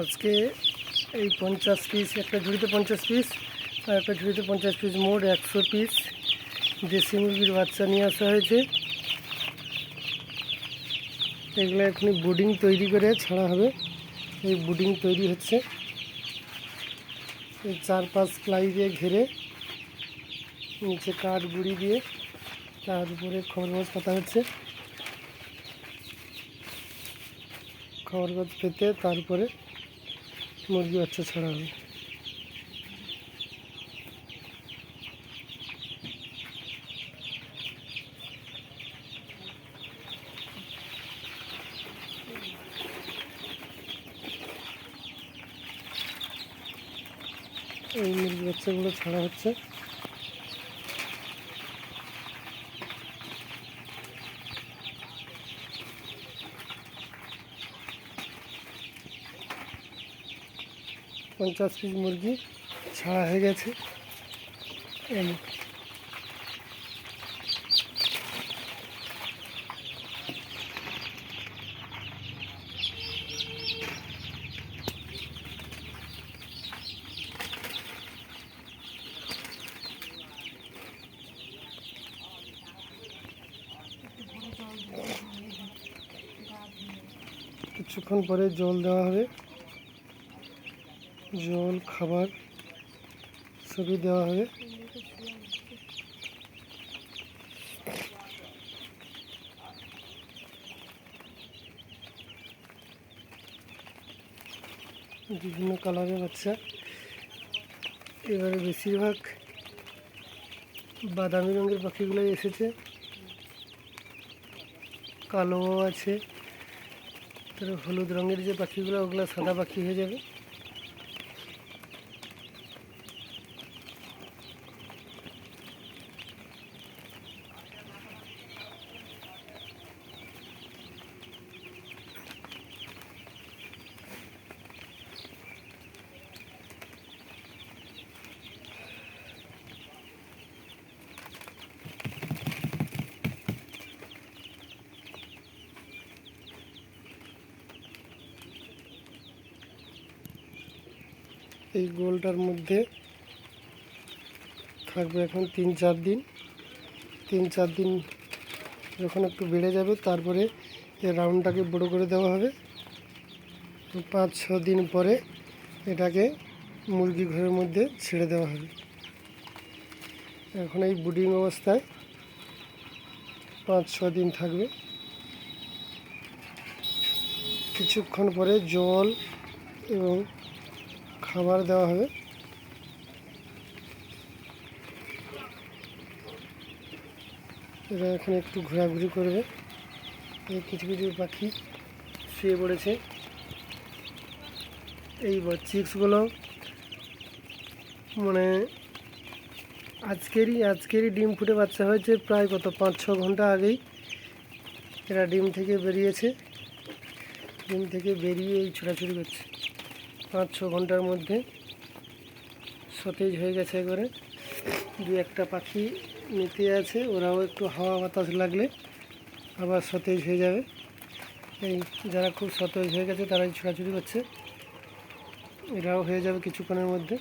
আজকে এই 50 পিস, একটা ঝুড়িতে 50 পিস আর একটা ঝুড়িতে 50 পিস, মোট 100 পিস দেশি মুরগির বাচ্চা নিয়ে আসা হয়েছে। এগুলো এখনই বুডিং তৈরি করে ছাড়া হবে। এই বুডিং তৈরি হচ্ছে, এই 4-5 প্লাই দিয়ে ঘিরে নিচে কাঠ গুঁড়ি দিয়ে তার উপরে খবর কাগজ পাতা হচ্ছে। খবর কাগজ পেতে তারপরে মুরগি বাচ্চা ছাড়া হবে। এই মুরগি বাচ্চাগুলো ছাড়া হচ্ছে। পঞ্চাশ পিস মুরগি ছাড়া হয়ে গেছে। কিছুক্ষণ পরে জল দেওয়া হবে, জল খাবার সবই দেওয়া হবে। বিভিন্ন কালারের বাচ্চা, এবারে বেশিরভাগ বাদামি রঙের পাখিগুলোই এসেছে, কালোও আছে, তারপরে হলুদ রঙের যে পাখিগুলো ওগুলো সাদা পাখি হয়ে যাবে। এই গোলটার মধ্যে থাকবে এখন 3-4 দিন। 3-4 দিন যখন একটু বেড়ে যাবে তারপরে এই রাউন্ডটাকে বড়ো করে দেওয়া হবে। 5-6 দিন পরে এটাকে মুরগি ঘরের মধ্যে ছেড়ে দেওয়া হবে। এখন এই ব্রিডিং অবস্থায় 5-6 দিন থাকবে। কিছুক্ষণ পরে জল এবং খাবার দেওয়া হবে। এরা এখন একটু ঘোরাঘুরি করবে। এই কিছু কিছু পাখি শুয়ে পড়েছে। এই চিক্সগুলো মানে আজকেরই ডিম ফুটে বাচ্চা হয়েছে, প্রায় 5-6 ঘন্টা আগেই এরা ডিম থেকে বেরিয়েছে। ডিম থেকে বেরিয়ে এই ছোটাছুটি করছে। 5-6 ঘন্টার মধ্যে সতেজ হয়ে গেছে একবারে। 2-1টা পাখি নিতে আছে, ওরাও একটু হাওয়া বাতাস লাগলে আবার সতেজ হয়ে যাবে। এই যারা খুব সতেজ হয়ে গেছে তারাই ছোটাছুটি করছে, এরাও হয়ে যাবে কিছুক্ষণের মধ্যে।